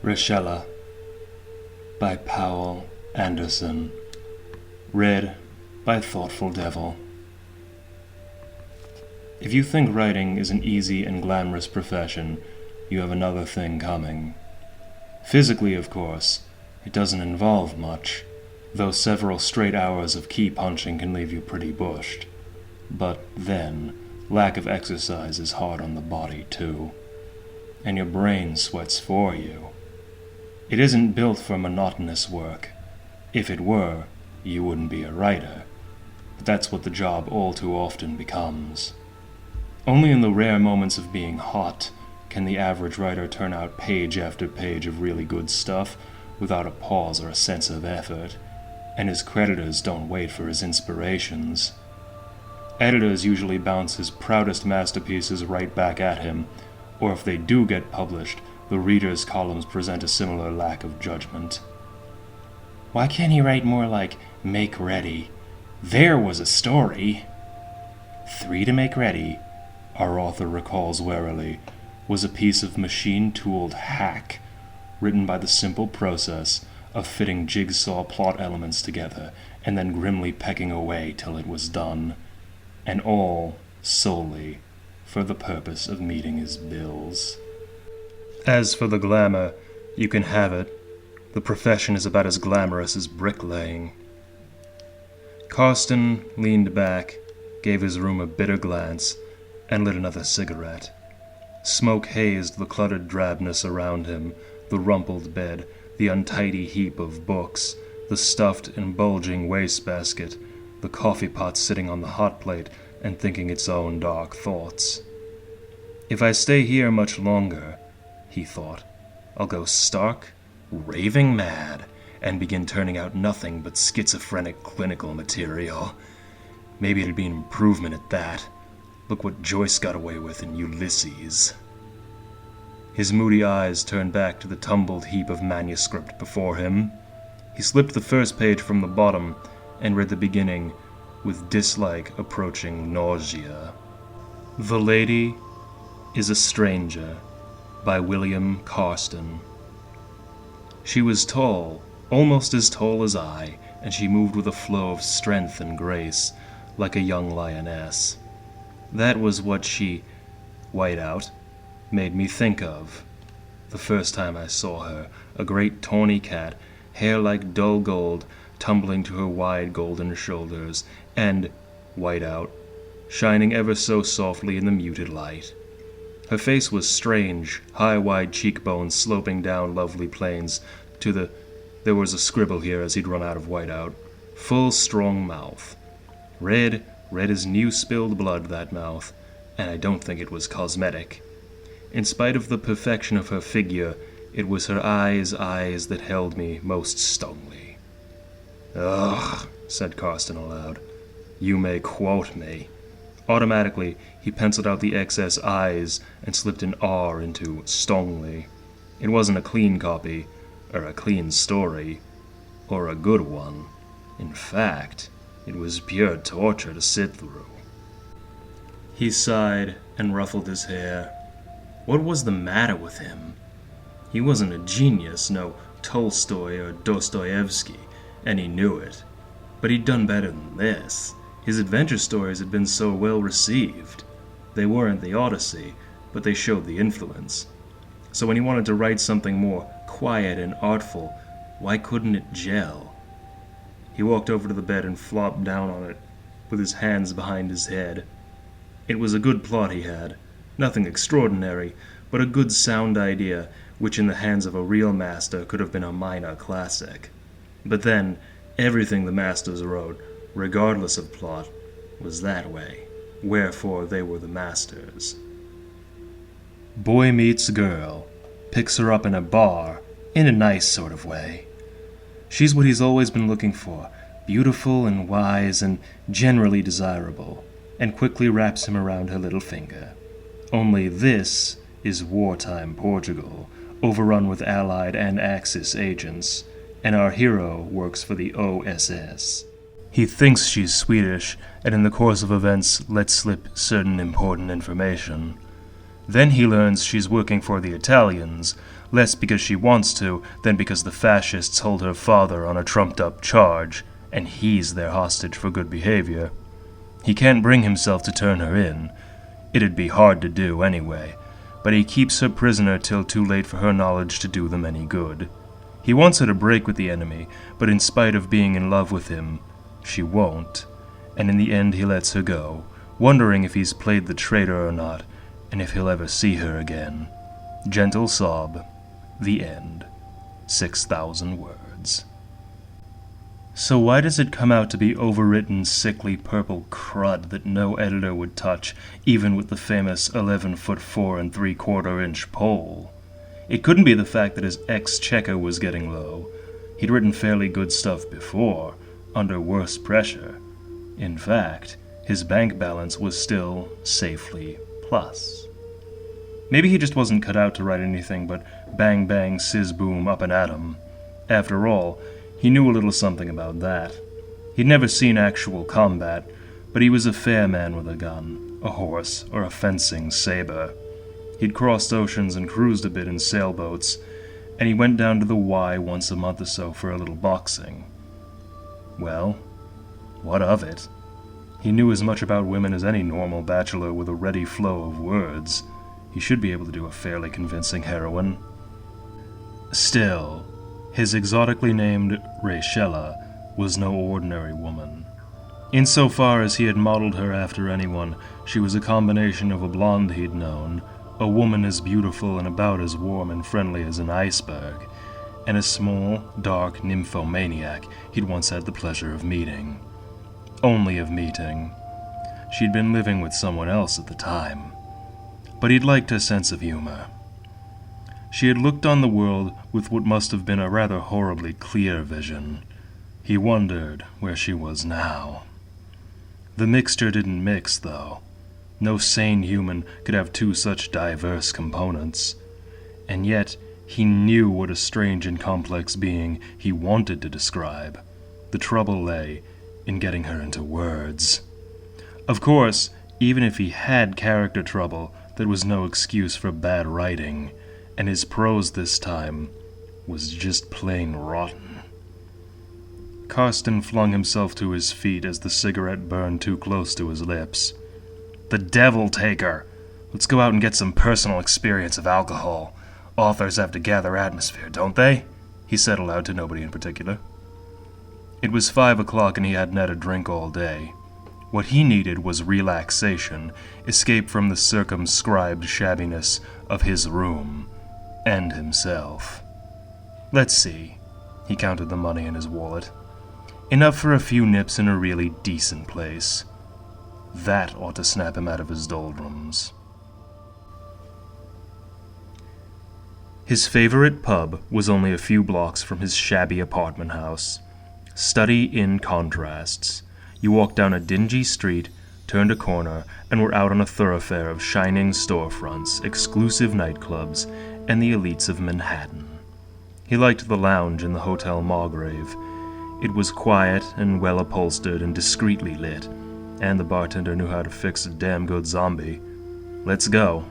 Rachaela by Poul Anderson. Read by Thoughtful Devil. If you think writing is an easy and glamorous profession, you have another thing coming. Physically, of course, it doesn't involve much, though several straight hours of key punching can leave you pretty bushed. But then, lack of exercise is hard on the body too, and your brain sweats for you. It isn't built for monotonous work. If it were, you wouldn't be a writer, but that's what the job all too often becomes. Only in the rare moments of being hot can the average writer turn out page after page of really good stuff without a pause or a sense of effort, and his creditors don't wait for his inspirations. Editors usually bounce his proudest masterpieces right back at him, or if they do get published, the readers' columns present a similar lack of judgment. Why can't he write more like Make Ready? There was a story. 3 to Make Ready, our author recalls warily, was a piece of machine-tooled hack, written by the simple process of fitting jigsaw plot elements together and then grimly pecking away till it was done, and all solely for the purpose of meeting his bills. As for the glamour, you can have it. The profession is about as glamorous as bricklaying. Carsten leaned back, gave his room a bitter glance, and lit another cigarette. Smoke hazed the cluttered drabness around him, the rumpled bed, the untidy heap of books, the stuffed and bulging wastebasket, the coffee pot sitting on the hot plate and thinking its own dark thoughts. If I stay here much longer, he thought, I'll go stark, raving mad, and begin turning out nothing but schizophrenic clinical material. Maybe it'd be an improvement at that. Look what Joyce got away with in Ulysses. His moody eyes turned back to the tumbled heap of manuscript before him. He slipped the first page from the bottom and read the beginning with dislike approaching nausea. The Lady is a Stranger by William Carsten. She was tall, almost as tall as I, and she moved with a flow of strength and grace, like a young lioness. That was what she, Whiteout, made me think of. The first time I saw her, a great tawny cat, hair like dull gold, tumbling to her wide golden shoulders, and, Whiteout, shining ever so softly in the muted light. Her face was strange, high wide cheekbones sloping down lovely planes to the, there was a scribble here as he'd run out of Whiteout, full strong mouth. Red as new spilled blood, that mouth, and I don't think it was cosmetic. In spite of the perfection of her figure, it was her eyes that held me most stonily. Ugh, said Carsten aloud. You may quote me. Automatically, he penciled out the excess eyes and slipped an R into stongly. It wasn't a clean copy, or a clean story, or a good one. In fact, it was pure torture to sit through. He sighed and ruffled his hair. What was the matter with him? He wasn't a genius, no Tolstoy or Dostoevsky, and he knew it. But he'd done better than this. His adventure stories had been so well received. They weren't the Odyssey, but they showed the influence. So when he wanted to write something more quiet and artful, why couldn't it gel? He walked over to the bed and flopped down on it, with his hands behind his head. It was a good plot he had, nothing extraordinary, but a good sound idea, which in the hands of a real master could have been a minor classic. But then, everything the masters wrote, regardless of plot, was that way, wherefore they were the masters. Boy meets girl, picks her up in a bar, in a nice sort of way. She's what he's always been looking for, beautiful and wise and generally desirable, and quickly wraps him around her little finger. Only this is wartime Portugal, overrun with Allied and Axis agents, and our hero works for the OSS. He thinks she's Swedish, and in the course of events lets slip certain important information. Then he learns she's working for the Italians, less because she wants to than because the fascists hold her father on a trumped-up charge, and he's their hostage for good behavior. He can't bring himself to turn her in. It'd be hard to do anyway, but he keeps her prisoner till too late for her knowledge to do them any good. He wants her to break with the enemy, but in spite of being in love with him, she won't, and in the end he lets her go, wondering if he's played the traitor or not, and if he'll ever see her again. Gentle sob. The end. 6,000 words. So why does it come out to be overwritten, sickly purple crud that no editor would touch, even with the famous 11-foot 4 3/4-inch Poul? It couldn't be the fact that his exchequer was getting low. He'd written fairly good stuff before, under worse pressure. In fact, his bank balance was still safely plus. Maybe he just wasn't cut out to write anything but bang bang sizz boom up and atom. After all, he knew a little something about that. He'd never seen actual combat, but he was a fair man with a gun, a horse, or a fencing saber. He'd crossed oceans and cruised a bit in sailboats, and he went down to the Y once a month or so for a little boxing. Well, what of it? He knew as much about women as any normal bachelor with a ready flow of words. He should be able to do a fairly convincing heroine. Still, his exotically named Rachaela was no ordinary woman. Insofar as he had modeled her after anyone, she was a combination of a blonde he'd known, a woman as beautiful and about as warm and friendly as an iceberg, and a small, dark nymphomaniac he'd once had the pleasure of meeting. Only of meeting. She'd been living with someone else at the time. But he'd liked her sense of humor. She had looked on the world with what must have been a rather horribly clear vision. He wondered where she was now. The mixture didn't mix, though. No sane human could have two such diverse components. And yet, he knew what a strange and complex being he wanted to describe. The trouble lay in getting her into words. Of course, even if he had character trouble, that was no excuse for bad writing, and his prose this time was just plain rotten. Karsten flung himself to his feet as the cigarette burned too close to his lips. The devil take her! Let's go out and get some personal experience of alcohol. Authors have to gather atmosphere, don't they? He said aloud to nobody in particular. It was 5 o'clock and he hadn't had a drink all day. What he needed was relaxation, escape from the circumscribed shabbiness of his room, and himself. Let's see. He counted the money in his wallet. Enough for a few nips in a really decent place. That ought to snap him out of his doldrums. His favorite pub was only a few blocks from his shabby apartment house. Study in contrasts. You walked down a dingy street, turned a corner, and were out on a thoroughfare of shining storefronts, exclusive nightclubs, and the elites of Manhattan. He liked the lounge in the Hotel Margrave. It was quiet and well upholstered and discreetly lit, and the bartender knew how to fix a damn good zombie. Let's go.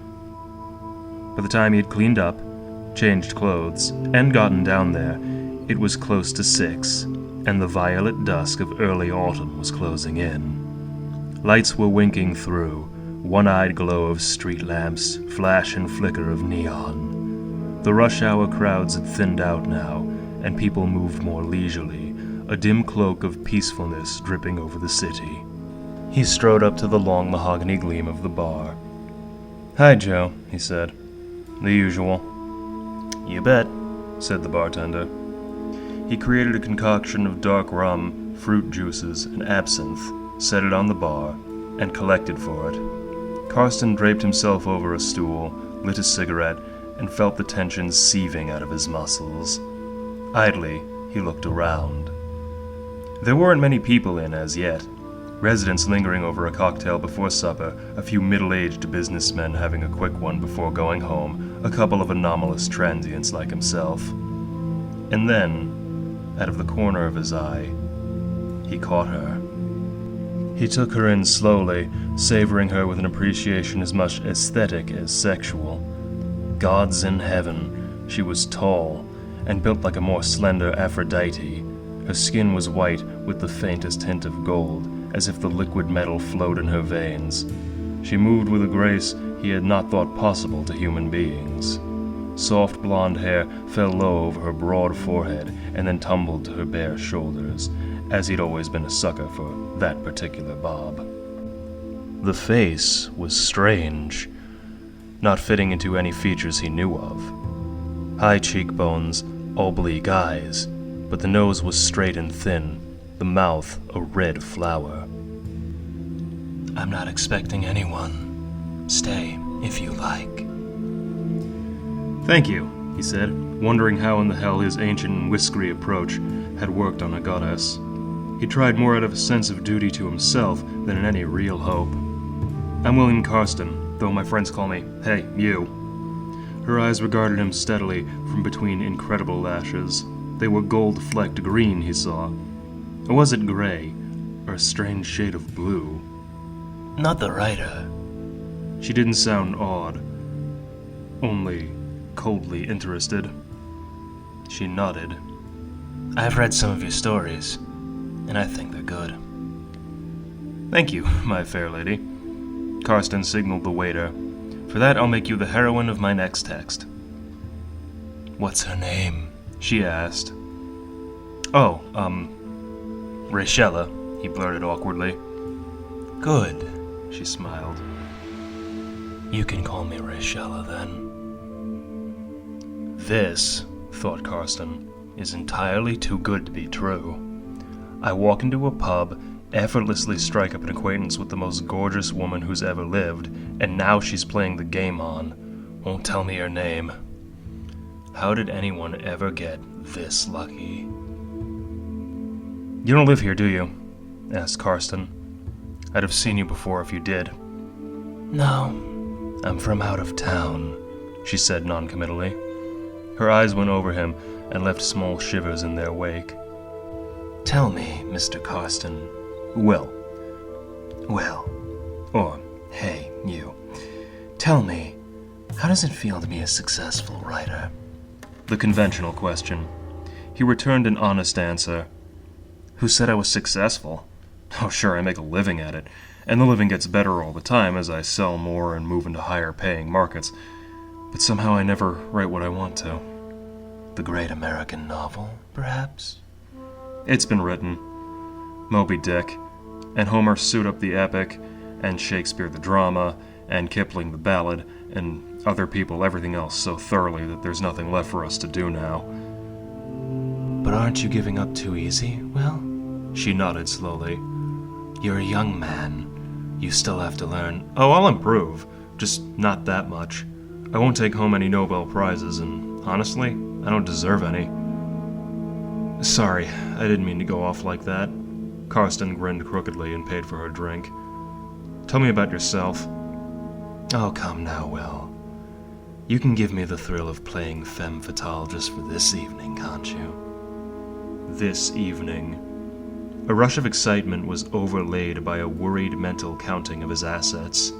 By the time he had cleaned up, changed clothes, and gotten down there, it was close to 6, and the violet dusk of early autumn was closing in. Lights were winking through, one-eyed glow of street lamps, flash and flicker of neon. The rush-hour crowds had thinned out now, and people moved more leisurely, a dim cloak of peacefulness dripping over the city. He strode up to the long mahogany gleam of the bar. "Hi, Joe," he said. "The usual." "You bet," said the bartender. He created a concoction of dark rum, fruit juices, and absinthe, set it on the bar, and collected for it. Karsten draped himself over a stool, lit a cigarette, and felt the tension seething out of his muscles. Idly, he looked around. There weren't many people in as yet. Residents lingering over a cocktail before supper, a few middle-aged businessmen having a quick one before going home, a couple of anomalous transients like himself. And then, out of the corner of his eye, he caught her. He took her in slowly, savoring her with an appreciation as much aesthetic as sexual. Gods in heaven, she was tall, and built like a more slender Aphrodite. Her skin was white with the faintest hint of gold, as if the liquid metal flowed in her veins. She moved with a grace he had not thought possible to human beings. Soft blonde hair fell low over her broad forehead and then tumbled to her bare shoulders, as he'd always been a sucker for that particular bob. The face was strange, not fitting into any features he knew of. High cheekbones, oblique eyes, but the nose was straight and thin, the mouth a red flower. I'm not expecting anyone. Stay, if you like. Thank you, he said, wondering how in the hell his ancient and whiskery approach had worked on a goddess. He tried more out of a sense of duty to himself than in any real hope. I'm William Carston, though my friends call me, hey, you. Her eyes regarded him steadily from between incredible lashes. They were gold-flecked green, he saw. Or was it gray, or a strange shade of blue? Not the writer. She didn't sound awed, only coldly interested. She nodded. I've read some of your stories, and I think they're good. Thank you, my fair lady. Carston signaled the waiter. For that, I'll make you the heroine of my next text. What's her name? She asked. Oh, Rachaela, he blurted awkwardly. Good, she smiled. You can call me Rachaela, then. This, thought Carston, is entirely too good to be true. I walk into a pub, effortlessly strike up an acquaintance with the most gorgeous woman who's ever lived, and now she's playing the game on. Won't tell me her name. How did anyone ever get this lucky? You don't live here, do you? Asked Carston. I'd have seen you before if you did. No, I'm from out of town, she said noncommittally. Her eyes went over him and left small shivers in their wake. Tell me, Mr. Carston. Well, or, hey, you. Tell me, how does it feel to be a successful writer? The conventional question. He returned an honest answer. Who said I was successful? Oh, sure, I make a living at it, and the living gets better all the time as I sell more and move into higher-paying markets, but somehow I never write what I want to. The great American novel, perhaps? It's been written. Moby Dick, and Homer suit up the epic, and Shakespeare the drama, and Kipling the ballad, and other people everything else so thoroughly that there's nothing left for us to do now. But aren't you giving up too easy, Will? She nodded slowly. You're a young man. You still have to learn. Oh, I'll improve. Just not that much. I won't take home any Nobel Prizes, and honestly, I don't deserve any. Sorry, I didn't mean to go off like that. Carston grinned crookedly and paid for her drink. Tell me about yourself. Oh, come now, Will. You can give me the thrill of playing femme fatale just for this evening, can't you? This evening. A rush of excitement was overlaid by a worried mental counting of his assets.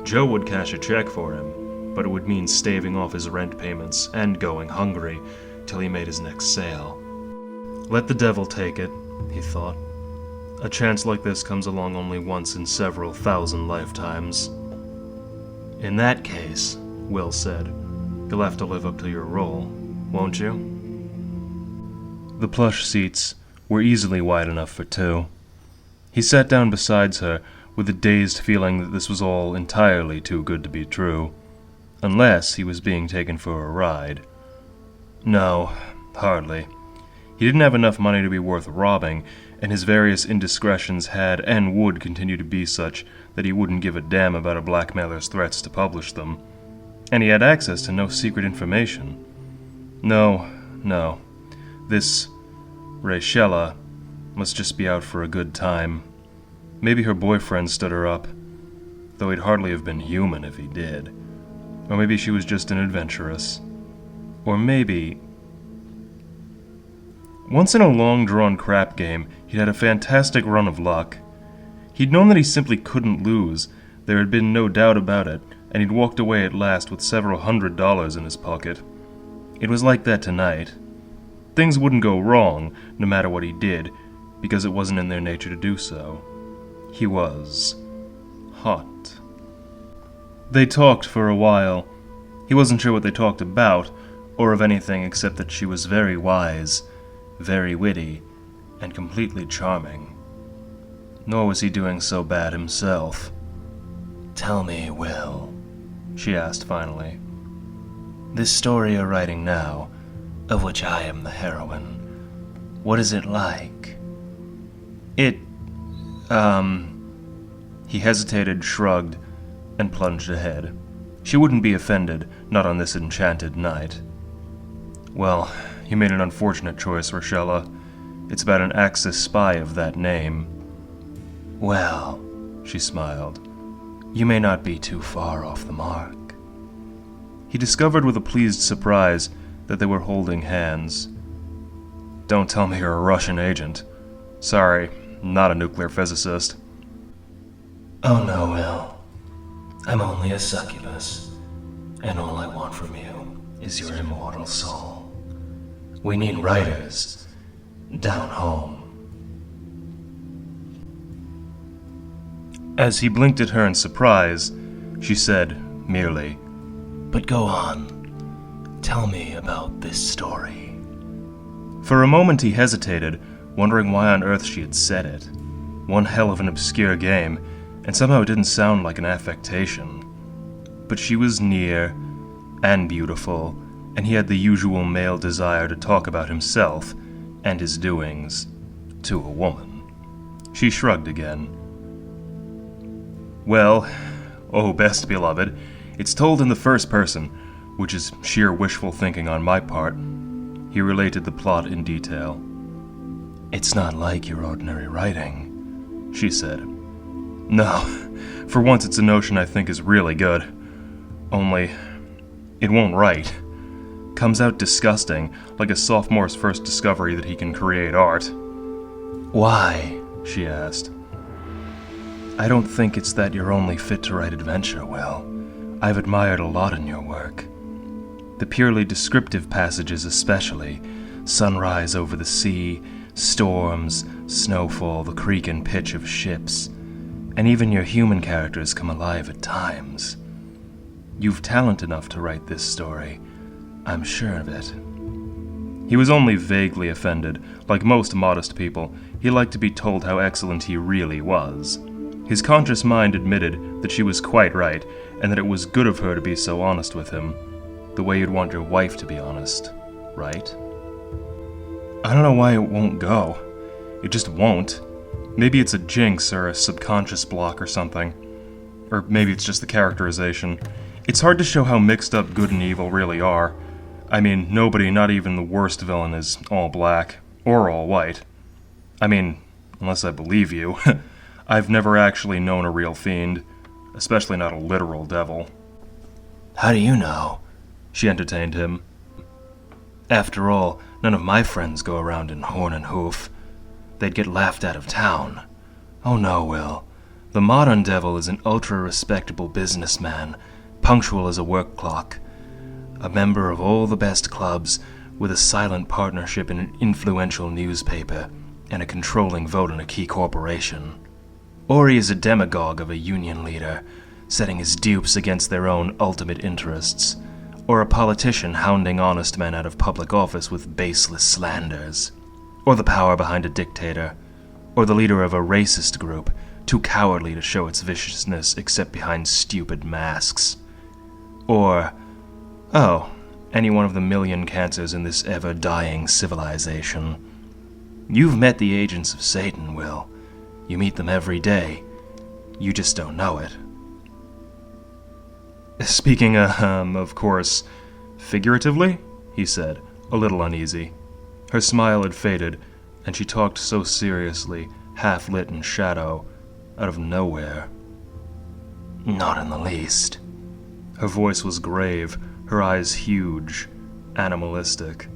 Joe would cash a check for him, but it would mean staving off his rent payments and going hungry till he made his next sale. Let the devil take it, he thought. A chance like this comes along only once in several thousand lifetimes. In that case, Will said, you'll have to live up to your role, won't you? The plush seats were easily wide enough for two. He sat down beside her with a dazed feeling that this was all entirely too good to be true, unless he was being taken for a ride. No, hardly. He didn't have enough money to be worth robbing, and his various indiscretions had and would continue to be such that he wouldn't give a damn about a blackmailer's threats to publish them. And he had access to no secret information. No. This Rachaela must just be out for a good time. Maybe her boyfriend stood her up, though he'd hardly have been human if he did. Or maybe she was just an adventuress. Or maybe... Once in a long-drawn crap game, he'd had a fantastic run of luck. He'd known that he simply couldn't lose. There had been no doubt about it, and he'd walked away at last with several $100s in his pocket. It was like that tonight. Things wouldn't go wrong, no matter what he did, because it wasn't in their nature to do so. He was hot. They talked for a while. He wasn't sure what they talked about, or of anything except that she was very wise, very witty, and completely charming. Nor was he doing so bad himself. "Tell me, Will," she asked finally. "this story you're writing now, of which I am the heroine, what is it like?" He hesitated, shrugged, and plunged ahead. She wouldn't be offended, not on this enchanted night. "Well, you made an unfortunate choice, Rachaela. It's about an Axis spy of that name." "Well," she smiled, "you may not be too far off the mark." He discovered with a pleased surprise that they were holding hands. "Don't tell me you're a Russian agent. Sorry, not a nuclear physicist." "Oh no, Will. I'm only a succubus, and all I want from you is your immortal soul. We need writers down home." As he blinked at her in surprise, she said merely, "But go on. Tell me about this story." For a moment he hesitated, wondering why on earth she had said it. One hell of an obscure game, and somehow it didn't sound like an affectation. But she was near, and beautiful, and he had the usual male desire to talk about himself and his doings to a woman. She shrugged again. "Well, oh best beloved, it's told in the first person, which is sheer wishful thinking on my part." He related the plot in detail. "It's not like your ordinary writing," she said. "No, for once it's a notion I think is really good. Only, it won't write. Comes out disgusting, like a sophomore's first discovery that he can create art." "Why?" she asked. "I don't think it's that you're only fit to write adventure, Will. I've admired a lot in your work. The purely descriptive passages especially, sunrise over the sea, storms, snowfall, the creak and pitch of ships, and even your human characters come alive at times. You've talent enough to write this story. I'm sure of it." He was only vaguely offended. Like most modest people, he liked to be told how excellent he really was. His conscious mind admitted that she was quite right, and that it was good of her to be so honest with him, the way you'd want your wife to be honest, right? "I don't know why it won't go. It just won't. Maybe it's a jinx or a subconscious block or something. Or maybe it's just the characterization. It's hard to show how mixed up good and evil really are. I mean, nobody, not even the worst villain, is all black, or all white. I mean, unless I believe you. I've never actually known a real fiend, especially not a literal devil." "How do you know?" She entertained him. "After all, none of my friends go around in horn and hoof. They'd get laughed out of town. Oh no, Will. The modern devil is an ultra-respectable businessman, punctual as a work clock, a member of all the best clubs, with a silent partnership in an influential newspaper, and a controlling vote in a key corporation. Or he is a demagogue of a union leader, setting his dupes against their own ultimate interests, or a politician hounding honest men out of public office with baseless slanders, or the power behind a dictator, or the leader of a racist group, too cowardly to show its viciousness except behind stupid masks. Or, any one of the million cancers in this ever-dying civilization. You've met the agents of Satan, Will. You meet them every day. You just don't know it." "Speaking, of course, figuratively?" he said, a little uneasy. Her smile had faded, and she talked so seriously, half lit in shadow, out of nowhere. "Not in the least." Her voice was grave, her eyes huge, animalistic.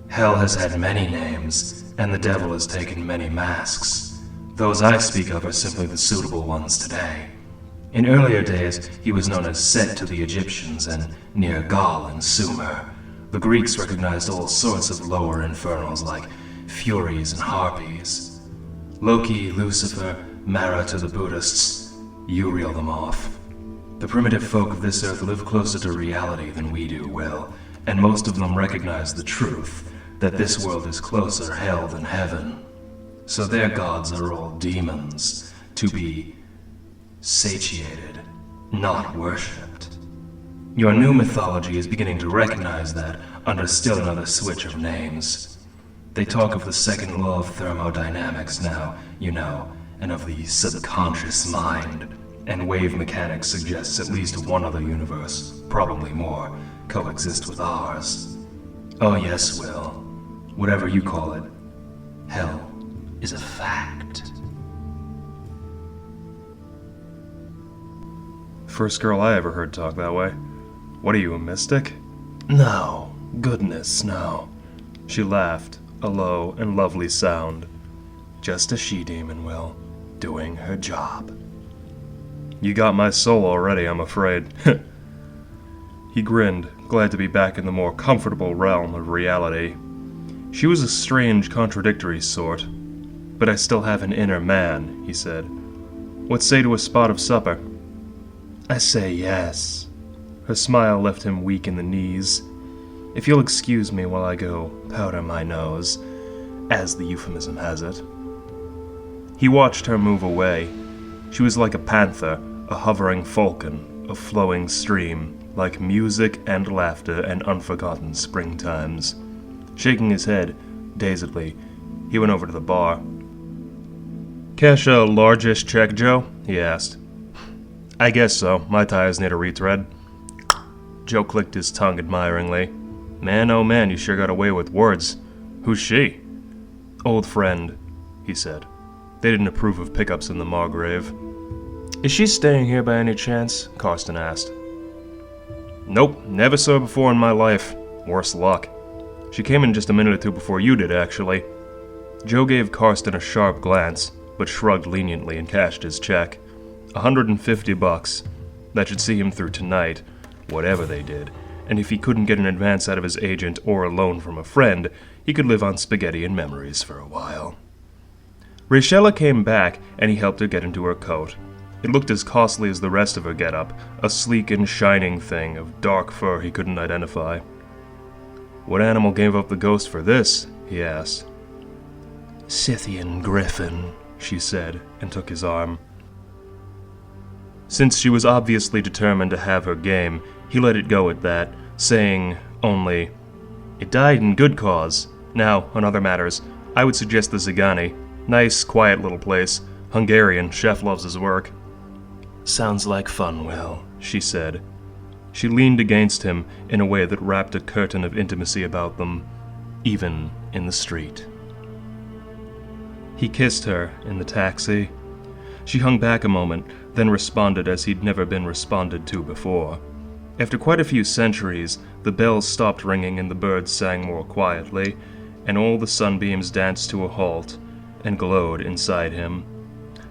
"Hell has had many names, and the devil has taken many masks. Those I speak of are simply the suitable ones today. In earlier days, he was known as Set to the Egyptians and near Gaul and Sumer. The Greeks recognized all sorts of lower infernals like Furies and Harpies. Loki, Lucifer, Mara to the Buddhists. You reel them off. The primitive folk of this earth live closer to reality than we do, Will, and most of them recognize the truth, that this world is closer hell than heaven. So their gods are all demons, to be satiated, not worshipped. Your new mythology is beginning to recognize that under still another switch of names. They talk of the second law of thermodynamics now, you know, and of the subconscious mind, and wave mechanics suggests at least one other universe, probably more, coexist with ours. Oh yes, Will, whatever you call it, hell is a fact. First girl I ever heard talk that way. What are you, a mystic? No, goodness, no. She laughed, a low and lovely sound. Just a she-demon, Will, doing her job. You got my soul already, I'm afraid. He grinned, glad to be back in the more comfortable realm of reality. She was a strange, contradictory sort. But I still have an inner man, he said. What say to a spot of supper? I say yes. Her smile left him weak in the knees. If you'll excuse me while I go powder my nose, as the euphemism has it. He watched her move away. She was like a panther, a hovering falcon, a flowing stream, like music and laughter and unforgotten springtimes. Shaking his head, dazedly, he went over to the bar. Cash a largish check, Joe? He asked. I guess so. My tires need a retread. Joe clicked his tongue admiringly. Man, oh man, you sure got away with words. Who's she? Old friend, he said. They didn't approve of pickups in the Margrave. Is she staying here by any chance? Karsten asked. Nope, never saw her before in my life. Worse luck. She came in just a minute or two before you did, actually. Joe gave Karsten a sharp glance, but shrugged leniently and cashed his check. $150. That should see him through tonight, whatever they did, and if he couldn't get an advance out of his agent or a loan from a friend, he could live on spaghetti and memories for a while. Rachaela came back, and he helped her get into her coat. It looked as costly as the rest of her getup, a sleek and shining thing of dark fur he couldn't identify. What animal gave up the ghost for this? He asked. Scythian griffin, she said, and took his arm. Since she was obviously determined to have her game, he let it go at that, saying only, It died in good cause. Now, on other matters, I would suggest the Zigani. Nice, quiet little place. Hungarian, chef loves his work. Sounds like fun, Will, she said. She leaned against him in a way that wrapped a curtain of intimacy about them, even in the street. He kissed her in the taxi. She hung back a moment, then responded as he'd never been responded to before. After quite a few centuries, the bells stopped ringing and the birds sang more quietly, and all the sunbeams danced to a halt and glowed inside him.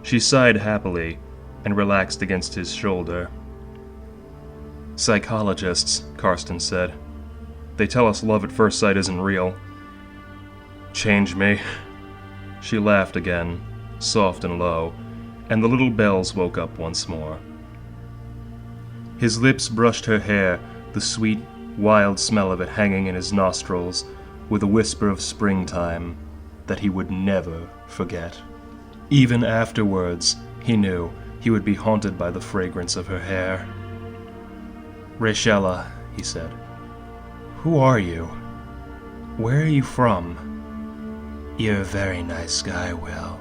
She sighed happily and relaxed against his shoulder. Psychologists, Karsten said. They tell us love at first sight isn't real. Change me. She laughed again, soft and low, and the little bells woke up once more. His lips brushed her hair, the sweet, wild smell of it hanging in his nostrils, with a whisper of springtime that he would never forget. Even afterwards, he knew he would be haunted by the fragrance of her hair. Rachaela, he said, who are you? Where are you from? You're a very nice guy, Will.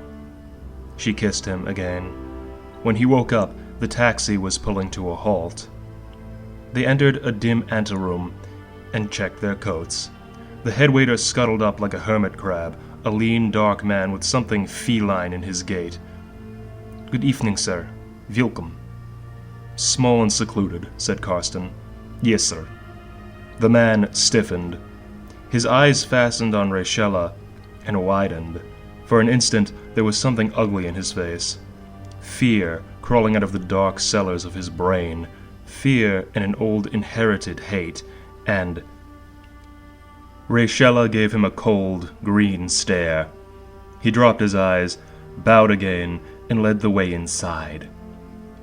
She kissed him again. When he woke up, the taxi was pulling to a halt. They entered a dim anteroom and checked their coats. The headwaiter scuttled up like a hermit crab, a lean, dark man with something feline in his gait. Good evening, sir. Welcome. Small and secluded, said Karsten. Yes, sir. The man stiffened. His eyes fastened on Rachaela and widened. For an instant, there was something ugly in his face. Fear crawling out of the dark cellars of his brain. Fear and an old inherited hate, and... Rachaela gave him a cold, green stare. He dropped his eyes, bowed again, and led the way inside.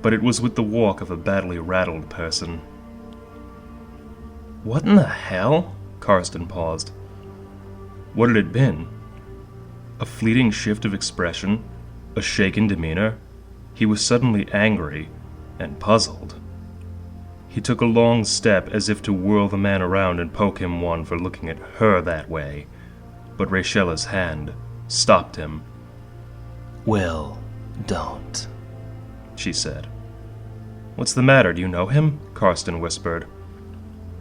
But it was with the walk of a badly rattled person. "What in the hell?" Karsten paused. What had it been? A fleeting shift of expression? A shaken demeanor? He was suddenly angry and puzzled. He took a long step as if to whirl the man around and poke him one for looking at her that way. But Rachaela's hand stopped him. "Will, don't," she said. "What's the matter? Do you know him?" Karsten whispered.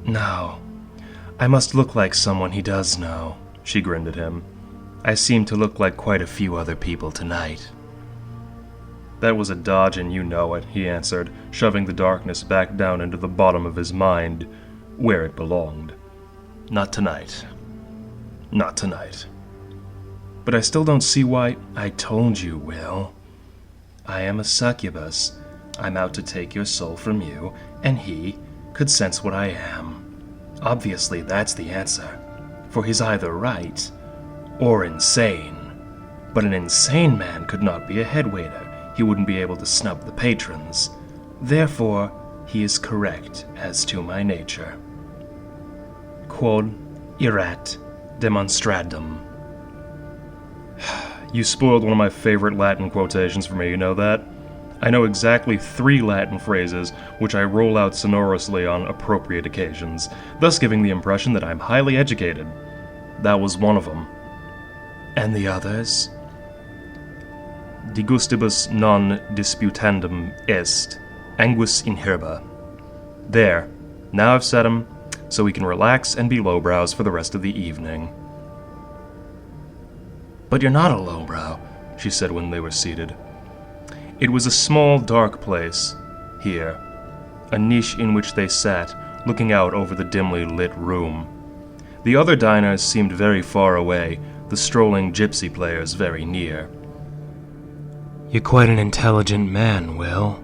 "No. I must look like someone he does know," she grinned at him. "I seem to look like quite a few other people tonight." "That was a dodge and you know it," he answered, shoving the darkness back down into the bottom of his mind, where it belonged. "Not tonight. Not tonight." "But I still don't see why—" "I told you, Will. I am a succubus. I'm out to take your soul from you, and he could sense what I am. Obviously, that's the answer, for he's either right or insane. But an insane man could not be a headwaiter. He wouldn't be able to snub the patrons. Therefore, he is correct as to my nature. Quod erat demonstradum." You spoiled one of my favorite Latin quotations for me, you know that? I know exactly 3 Latin phrases, which I roll out sonorously on appropriate occasions, thus giving the impression that I'm highly educated. That was one of them. "And the others?" "De gustibus non disputandum est, anguis in herba." There. Now I've said 'em, so we can relax and be lowbrows for the rest of the evening. "But you're not a lowbrow," she said when they were seated. It was a small, dark place, here, a niche in which they sat, looking out over the dimly lit room. The other diners seemed very far away, the strolling gypsy players very near. "You're quite an intelligent man, Will.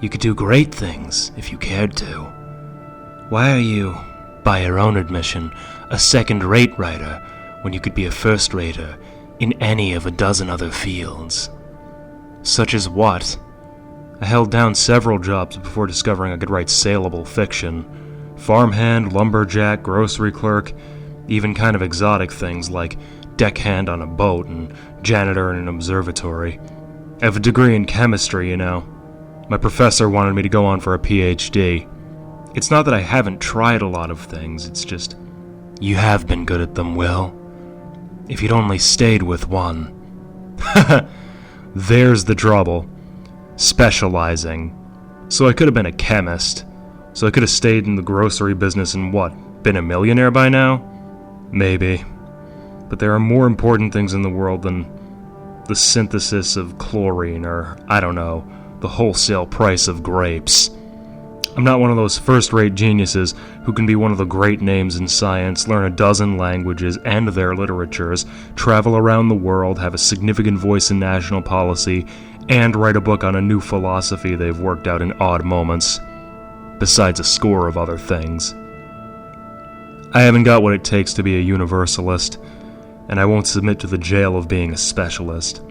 You could do great things if you cared to. Why are you, by your own admission, a second-rate writer when you could be a first-rater in any of a dozen other fields?" "Such as what?" I held down several jobs before discovering I could write saleable fiction. Farmhand, lumberjack, grocery clerk, even kind of exotic things like deckhand on a boat and janitor in an observatory. I have a degree in chemistry, you know. My professor wanted me to go on for a PhD. It's not that I haven't tried a lot of things, it's just... You have been good at them, Will. If you'd only stayed with one. There's the trouble. Specializing. So I could have been a chemist. So I could have stayed in the grocery business and what, been a millionaire by now? Maybe. But there are more important things in the world than the synthesis of chlorine or, I don't know, the wholesale price of grapes. I'm not one of those first-rate geniuses who can be one of the great names in science, learn a dozen languages and their literatures, travel around the world, have a significant voice in national policy, and write a book on a new philosophy they've worked out in odd moments, besides a score of other things. I haven't got what it takes to be a universalist, and I won't submit to the jail of being a specialist.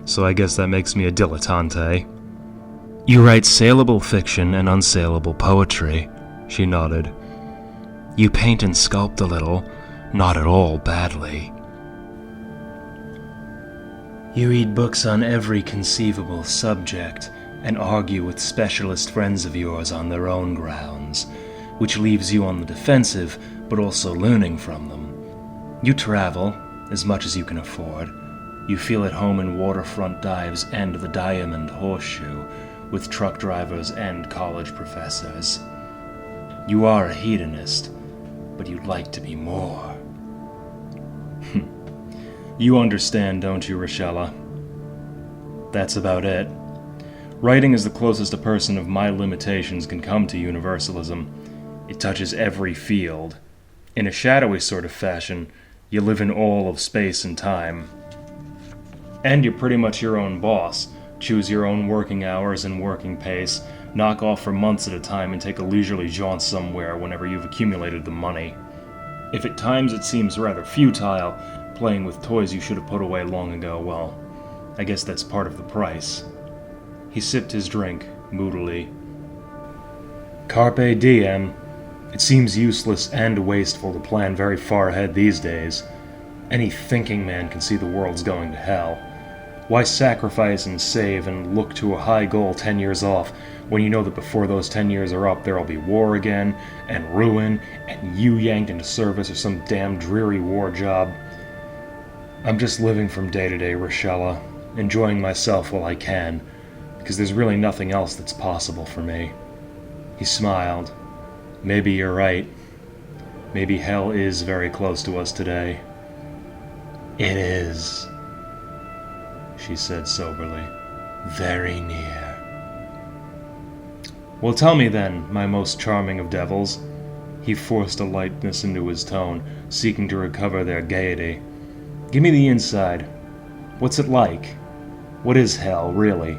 So I guess that makes me a dilettante. You write saleable fiction and unsaleable poetry, she nodded. You paint and sculpt a little, not at all badly. You read books on every conceivable subject and argue with specialist friends of yours on their own grounds, which leaves you on the defensive, but also learning from them. You travel, as much as you can afford. You feel at home in waterfront dives and the Diamond Horseshoe, with truck drivers and college professors. You are a hedonist, but you'd like to be more. You understand, don't you, Rachaela? That's about it. Writing is the closest a person of my limitations can come to universalism. It touches every field. In a shadowy sort of fashion, you live in all of space and time. And you're pretty much your own boss. Choose your own working hours and working pace, knock off for months at a time, and take a leisurely jaunt somewhere whenever you've accumulated the money. If at times it seems rather futile, playing with toys you should have put away long ago, well, I guess that's part of the price. He sipped his drink, moodily. Carpe diem. It seems useless and wasteful to plan very far ahead these days. Any thinking man can see the world's going to hell. Why sacrifice and save and look to a high goal 10 years off when you know that before those 10 years are up there'll be war again, and ruin, and you yanked into service or some damn dreary war job? I'm just living from day to day, Rachaela, enjoying myself while I can, because there's really nothing else that's possible for me. He smiled. Maybe you're right. Maybe hell is very close to us today. It is, she said soberly. Very near. Well, tell me then, my most charming of devils. He forced a lightness into his tone, seeking to recover their gaiety. Give me the inside. What's it like? What is hell, really?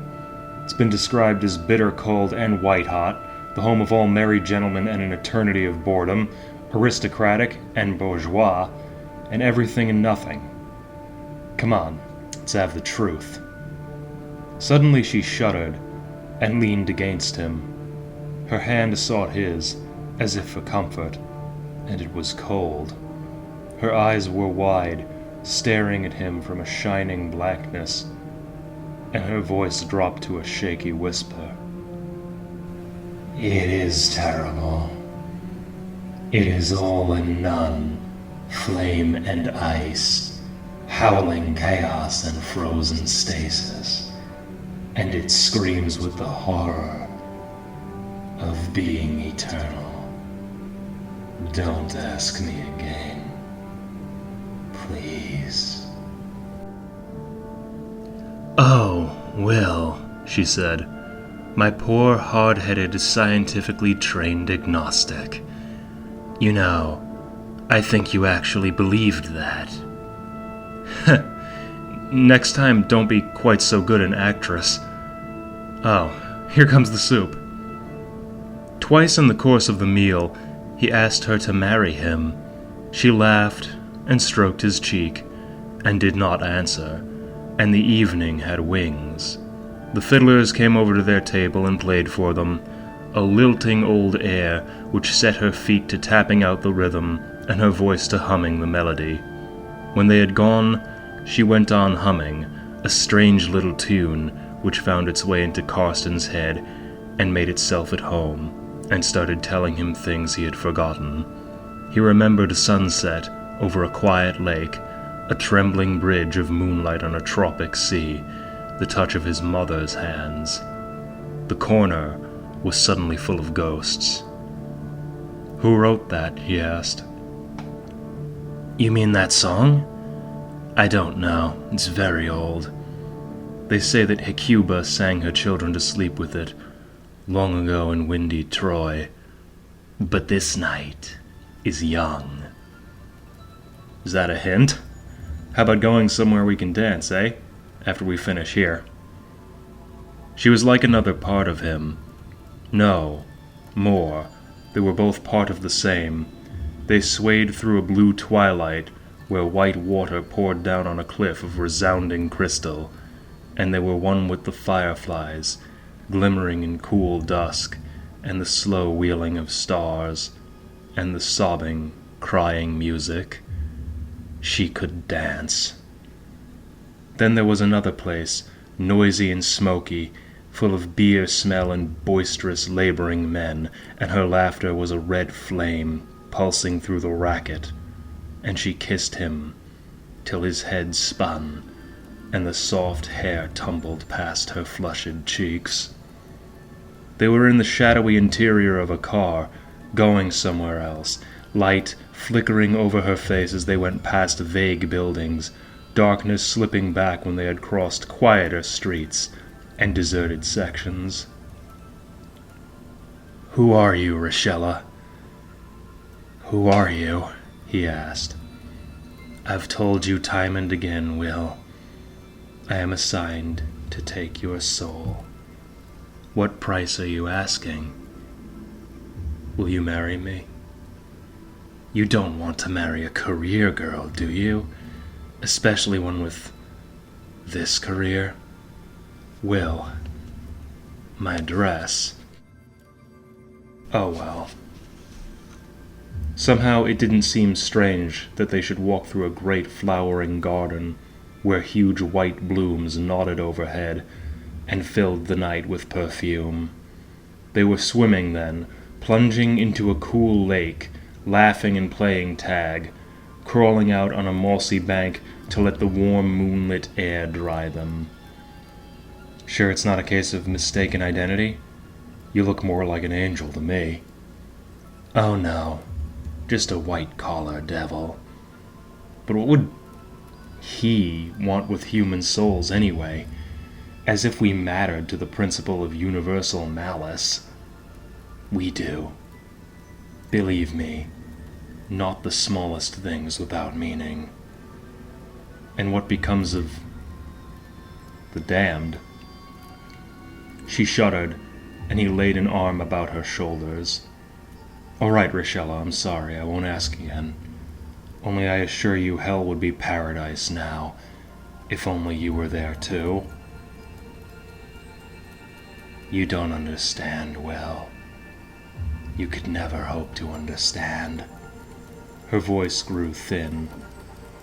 It's been described as bitter cold and white-hot, the home of all merry gentlemen and an eternity of boredom, aristocratic and bourgeois, and everything and nothing. Come on, let's have the truth. Suddenly she shuddered and leaned against him. Her hand sought his, as if for comfort, and it was cold. Her eyes were wide, staring at him from a shining blackness, and her voice dropped to a shaky whisper. It is terrible. It is all and none, flame and ice, howling chaos and frozen stasis, and it screams with the horror of being eternal. Don't ask me again, please. Oh, Will, she said, my poor, hard-headed, scientifically trained agnostic. You know, I think you actually believed that. Next time, don't be quite so good an actress. Oh, here comes the soup. Twice in the course of the meal, he asked her to marry him. She laughed and stroked his cheek, and did not answer, and the evening had wings. The fiddlers came over to their table and played for them, a lilting old air which set her feet to tapping out the rhythm and her voice to humming the melody. When they had gone, she went on humming, a strange little tune which found its way into Karsten's head and made itself at home, and started telling him things he had forgotten. He remembered a sunset over a quiet lake, a trembling bridge of moonlight on a tropic sea, the touch of his mother's hands. The corner was suddenly full of ghosts. Who wrote that? He asked. You mean that song? I don't know. It's very old. They say that Hecuba sang her children to sleep with it, long ago in windy Troy. But this night is young. Is that a hint? How about going somewhere we can dance, eh? After we finish here. She was like another part of him. No, more. They were both part of the same. They swayed through a blue twilight where white water poured down on a cliff of resounding crystal, and they were one with the fireflies, glimmering in cool dusk, and the slow wheeling of stars, and the sobbing, crying music. She could dance. Then there was another place, noisy and smoky, full of beer smell and boisterous laboring men, and her laughter was a red flame pulsing through the racket, and she kissed him till his head spun, and the soft hair tumbled past her flushed cheeks. They were in the shadowy interior of a car, going somewhere else, light flickering over her face as they went past vague buildings, darkness slipping back when they had crossed quieter streets and deserted sections. Who are you, Rachaela? Who are you? He asked. I've told you time and again, Will. I am assigned to take your soul. What price are you asking? Will you marry me? You don't want to marry a career girl, do you? Especially one with this career? Will, my address. Oh well. Somehow it didn't seem strange that they should walk through a great flowering garden where huge white blooms nodded overhead and filled the night with perfume. They were swimming then, plunging into a cool lake, laughing and playing tag, crawling out on a mossy bank to let the warm moonlit air dry them. Sure it's not a case of mistaken identity? You look more like an angel to me. Oh no, just a white-collar devil. But what would he want with human souls anyway? As if we mattered to the principle of universal malice. We do. Believe me, not the smallest things without meaning. And what becomes of the damned? She shuddered, and he laid an arm about her shoulders. All right, Rachaela, I'm sorry, I won't ask again. Only I assure you hell would be paradise now, if only you were there too. You don't understand, Will. You could never hope to understand. Her voice grew thin.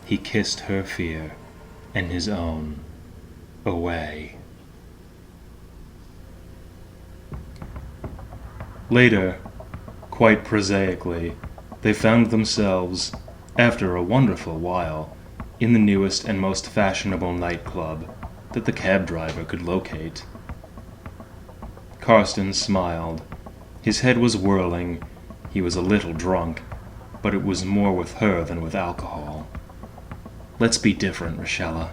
He kissed her fear and his own away. Later, quite prosaically, they found themselves, after a wonderful while, in the newest and most fashionable nightclub that the cab driver could locate. Karsten smiled. His head was whirling. He was a little drunk, but it was more with her than with alcohol. Let's be different, Rachaela.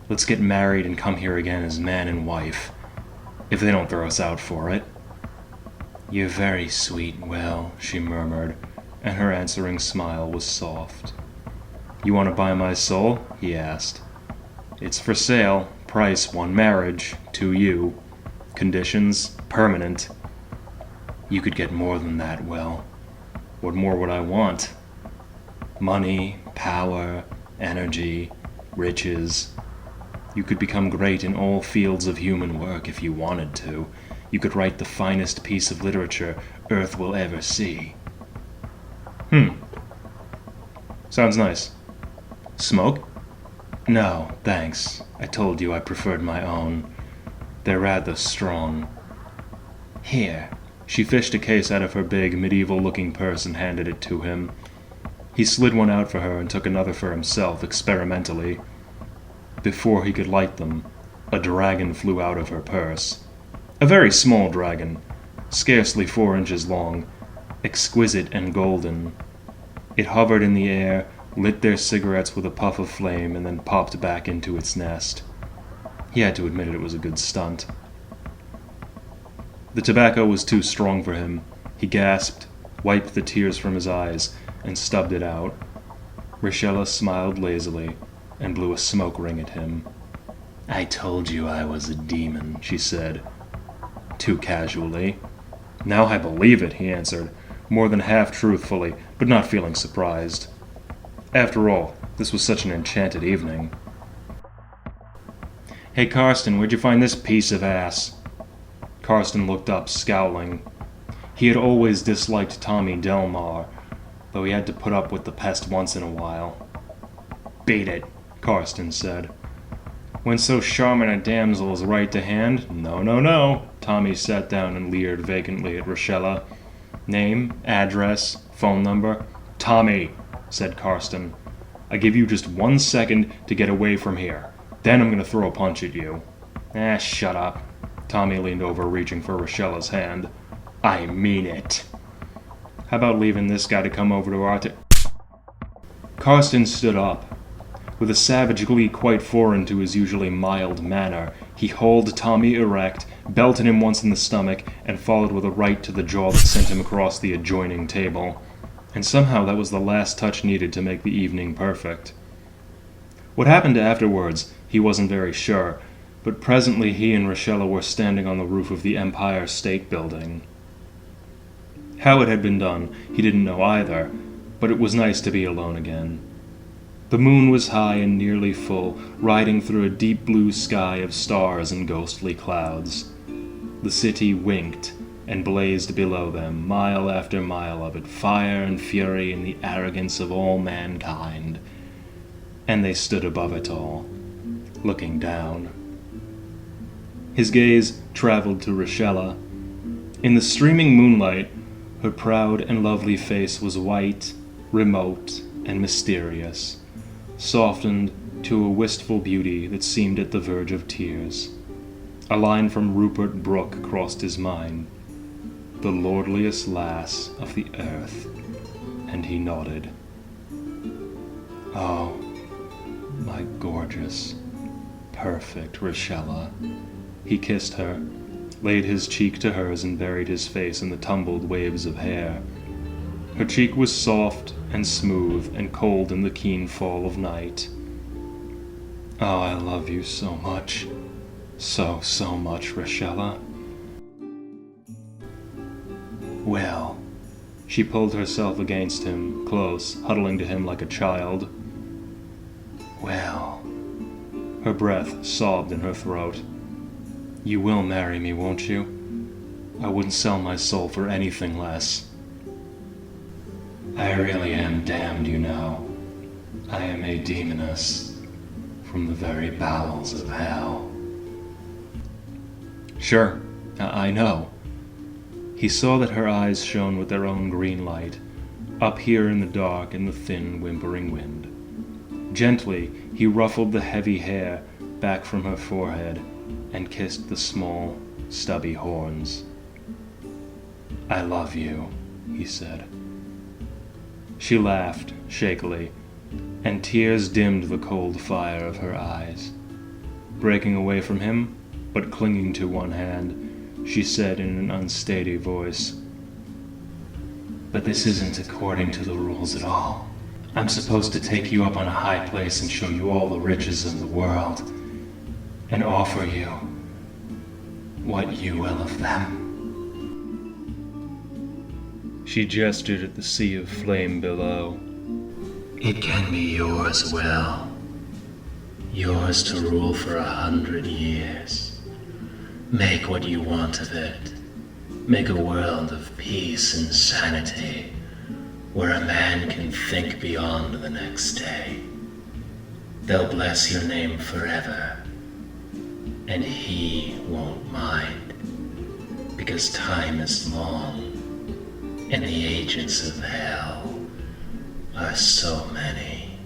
Let's get married and come here again as man and wife, if they don't throw us out for it. You're very sweet, Will, she murmured, and her answering smile was soft. You want to buy my soul? He asked. It's for sale. Price 1 marriage. 2 you. Conditions permanent. You could get more than that, Will. What more would I want? Money, power, energy, riches. You could become great in all fields of human work if you wanted to. You could write the finest piece of literature Earth will ever see. Sounds nice. Smoke? No, thanks. I told you I preferred my own. They're rather strong. Here. She fished a case out of her big, medieval-looking purse and handed it to him. He slid one out for her and took another for himself, experimentally. Before he could light them, a dragon flew out of her purse. A very small dragon, scarcely 4 inches long, exquisite and golden. It hovered in the air, lit their cigarettes with a puff of flame, and then popped back into its nest. He had to admit it was a good stunt. The tobacco was too strong for him. He gasped, wiped the tears from his eyes, and stubbed it out. Rachaela smiled lazily and blew a smoke ring at him. I told you I was a demon, she said, too casually. Now I believe it, he answered, more than half truthfully, but not feeling surprised. After all, this was such an enchanted evening. Hey, Karsten, where'd you find this piece of ass? Karsten looked up, scowling. He had always disliked Tommy Delmar, though he had to put up with the pest once in a while. Beat it, Karsten said. When so charming a damsel is right to hand? No. Tommy sat down and leered vacantly at Rachaela. Name, address, phone number? Tommy, said Karsten. I give you just 1 second to get away from here. Then I'm going to throw a punch at you. Shut up. Tommy leaned over, reaching for Rachaela's hand. I mean it. How about leaving this guy to come over to our Karsten stood up. With a savage glee quite foreign to his usually mild manner, he hauled Tommy erect, belted him once in the stomach, and followed with a right to the jaw that sent him across the adjoining table. And somehow that was the last touch needed to make the evening perfect. What happened afterwards, he wasn't very sure, but presently he and Rachaela were standing on the roof of the Empire State Building. How it had been done, he didn't know either, but it was nice to be alone again. The moon was high and nearly full, riding through a deep blue sky of stars and ghostly clouds. The city winked and blazed below them, mile after mile of it, fire and fury and the arrogance of all mankind. And they stood above it all, looking down. His gaze traveled to Rachaela. In the streaming moonlight, her proud and lovely face was white, remote, and mysterious, softened to a wistful beauty that seemed at the verge of tears. A line from Rupert Brooke crossed his mind, "The lordliest lass of the earth," and he nodded. "Oh, my gorgeous, perfect Rachaela." He kissed her, laid his cheek to hers, and buried his face in the tumbled waves of hair. Her cheek was soft and smooth and cold in the keen fall of night. "Oh, I love you so much. So much, Rachaela." "Well," she pulled herself against him, close, huddling to him like a child. "Well," her breath sobbed in her throat. "You will marry me, won't you? I wouldn't sell my soul for anything less." "I really am damned, you know. I am a demoness from the very bowels of hell." "Sure, I know." He saw that her eyes shone with their own green light, up here in the dark in the thin, whimpering wind. Gently, he ruffled the heavy hair back from her forehead and kissed the small, stubby horns. "I love you," he said. She laughed, shakily, and tears dimmed the cold fire of her eyes. Breaking away from him, but clinging to one hand, she said in an unsteady voice, "But this isn't according to the rules at all. I'm supposed to take you up on a high place and show you all the riches of the world, and offer you what you will of them." She gestured at the sea of flame below. "It can be yours, Will. Yours to rule for 100 years. Make what you want of it. Make a world of peace and sanity, where a man can think beyond the next day. They'll bless your name forever, and he won't mind, because time is long, and the agents of hell are so many.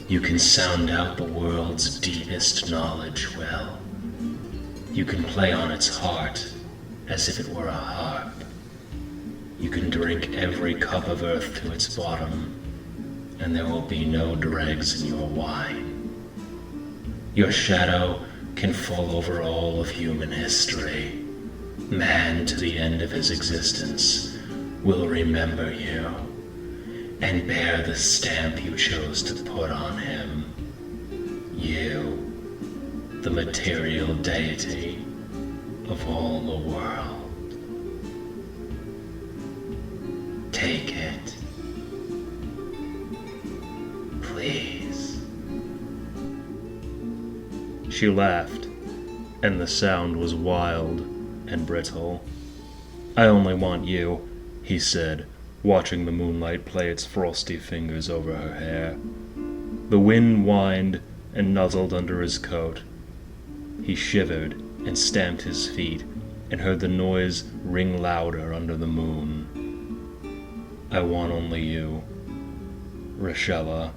You can sound out the world's deepest knowledge well. You can play on its heart as if it were a harp. You can drink every cup of earth to its bottom, and there will be no dregs in your wine. Your shadow can fall over all of human history. Man, to the end of his existence, will remember you and bear the stamp you chose to put on him. You, the material deity of all the world. Take it. Please." She laughed, and the sound was wild and brittle. "I only want you," he said, watching the moonlight play its frosty fingers over her hair. The wind whined and nuzzled under his coat. He shivered and stamped his feet and heard the noise ring louder under the moon. "I want only you, Rachaela."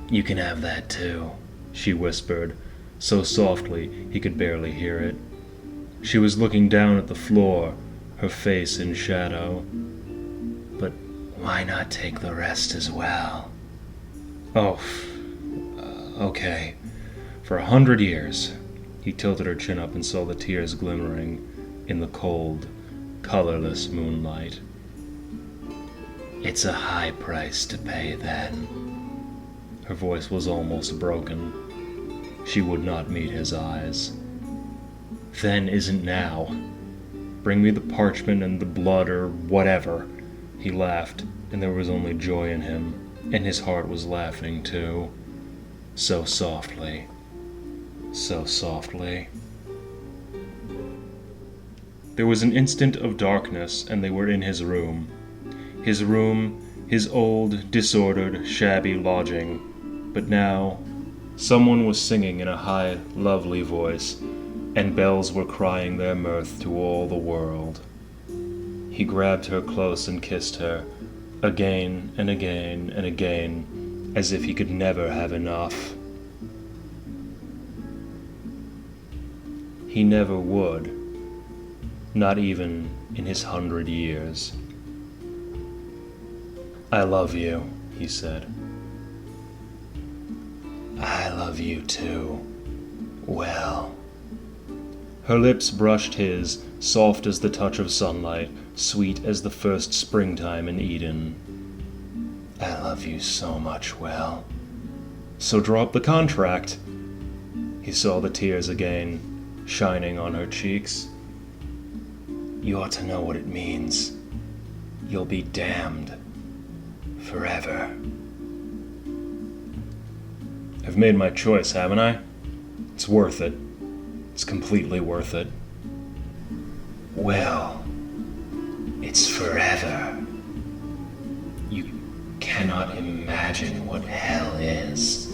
"You can have that too," she whispered, so softly he could barely hear it. She was looking down at the floor, her face in shadow. "But why not take the rest as well?" "Oh, okay. For 100 years." He tilted her chin up and saw the tears glimmering in the cold, colorless moonlight. "It's a high price to pay then. Her voice was almost broken. She would not meet his eyes. Then isn't now. Bring me the parchment and the blood or whatever. He laughed, and there was only joy in him, and his heart was laughing too. So softly. So softly. There was an instant of darkness, and they were in his room. His old, disordered, shabby lodging. But now, someone was singing in a high, lovely voice, and bells were crying their mirth to all the world. He grabbed her close and kissed her, again and again and again, as if he could never have enough. He never would, not even in his 100 years. "I love you," he said. "I love you too. Well." Her lips brushed his, soft as the touch of sunlight, sweet as the first springtime in Eden. "I love you so much, Will." "So drop the contract." He saw the tears again, shining on her cheeks. "You ought to know what it means. You'll be damned. Forever." "I've made my choice, haven't I? It's worth it. It's completely worth it." "Well, it's forever. You cannot imagine what hell is.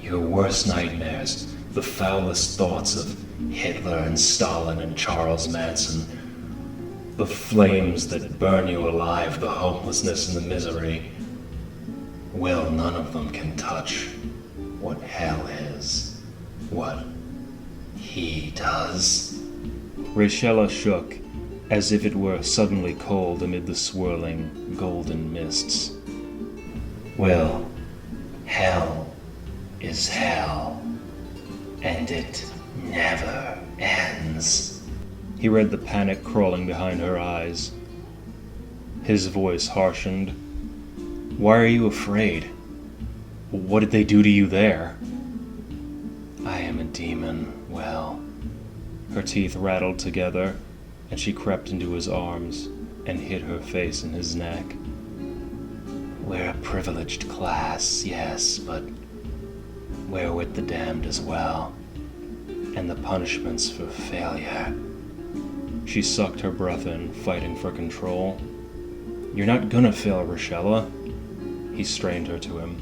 Your worst nightmares, the foulest thoughts of Hitler and Stalin and Charles Manson, the flames that burn you alive, the hopelessness and the misery. Well, none of them can touch what hell is, what he does." Rachaela shook, as if it were suddenly cold amid the swirling, golden mists. "Well, hell is hell, and it never ends." He read the panic crawling behind her eyes. His voice harshened. "Why are you afraid? What did they do to you there?" "I am a demon, Will." Her teeth rattled together, and she crept into his arms and hid her face in his neck. "We're a privileged class, yes, but we're with the damned as well, and the punishments for failure." She sucked her breath in, fighting for control. "You're not gonna fail, Rachaela." He strained her to him.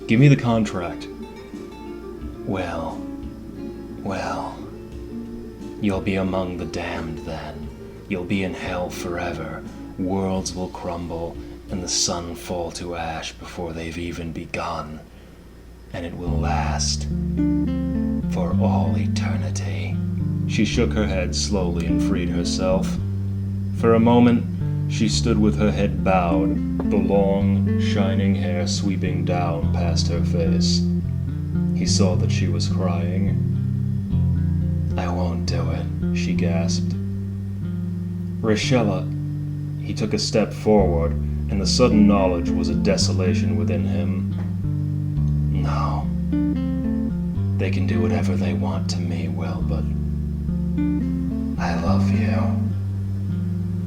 "Give me the contract." Well, you'll be among the damned then. You'll be in hell forever. Worlds will crumble, and the sun fall to ash before they've even begun. And it will last for all eternity. She shook her head slowly and freed herself. For a moment, she stood with her head bowed, the long, shining hair sweeping down past her face. He saw that she was crying. "I won't do it," she gasped. "Rachaela," he took a step forward, and the sudden knowledge was a desolation within him. "No. They can do whatever they want to me, Will, but I love you.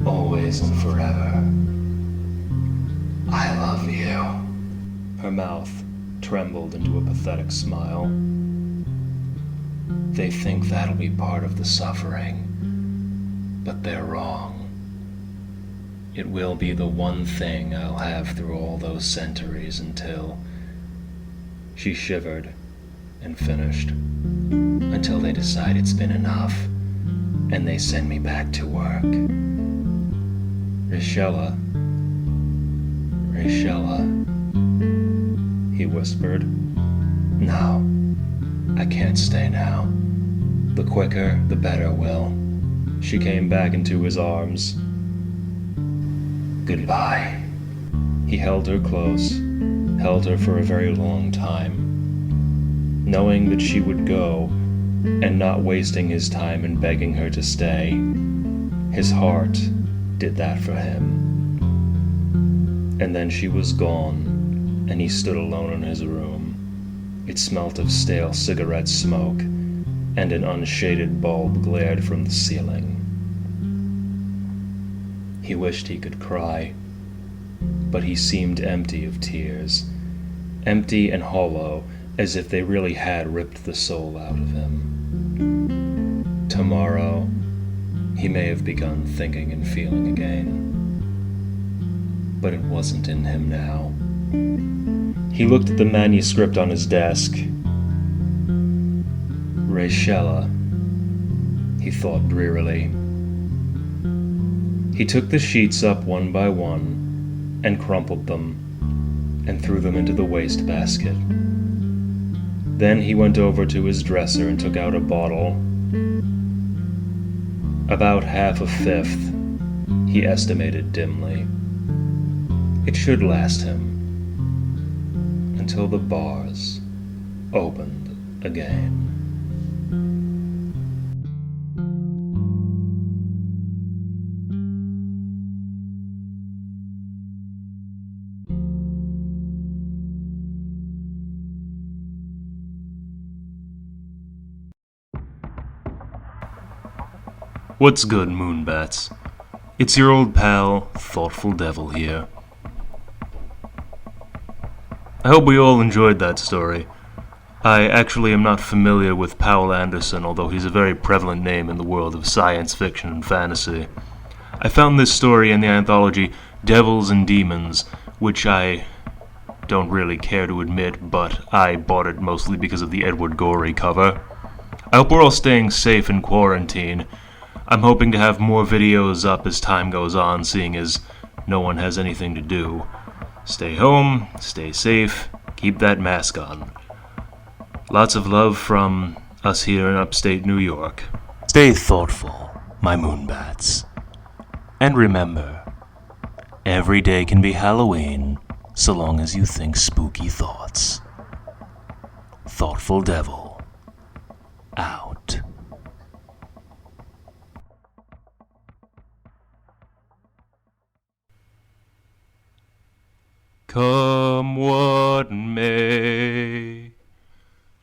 Always and forever. I love you." Her mouth trembled into a pathetic smile. "They think that'll be part of the suffering, but they're wrong. It will be the one thing I'll have through all those centuries until..." She shivered and finished. "Until they decide it's been enough, and they send me back to work." Rachaela, he whispered. "No, I can't stay now. The quicker, the better, Will." She came back into his arms. "Goodbye." He held her close, held her for a very long time, knowing that she would go, and not wasting his time in begging her to stay. His heart did that for him. And then she was gone, and he stood alone in his room. It smelt of stale cigarette smoke, and an unshaded bulb glared from the ceiling. He wished he could cry, but he seemed empty of tears, empty and hollow, as if they really had ripped the soul out of him. Tomorrow, he may have begun thinking and feeling again, but it wasn't in him now. He looked at the manuscript on his desk. Rachaela, he thought drearily. He took the sheets up one by one and crumpled them and threw them into the wastebasket. Then he went over to his dresser and took out a bottle. About half a fifth, he estimated dimly. It should last him until the bars opened again. What's good, Moonbats? It's your old pal, Thoughtful Devil here. I hope we all enjoyed that story. I actually am not familiar with Poul Anderson, although he's a very prevalent name in the world of science fiction and fantasy. I found this story in the anthology Devils and Demons, which I don't really care to admit, but I bought it mostly because of the Edward Gorey cover. I hope we're all staying safe in quarantine. I'm hoping to have more videos up as time goes on, seeing as no one has anything to do. Stay home, stay safe, keep that mask on. Lots of love from us here in upstate New York. Stay thoughtful, my Moonbats. And remember, every day can be Halloween, so long as you think spooky thoughts. Thoughtful Devil, out. Come what may,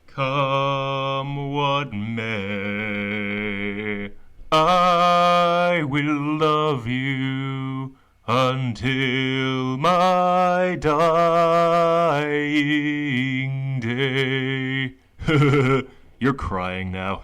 come what may, I will love you until my dying day. You're crying now.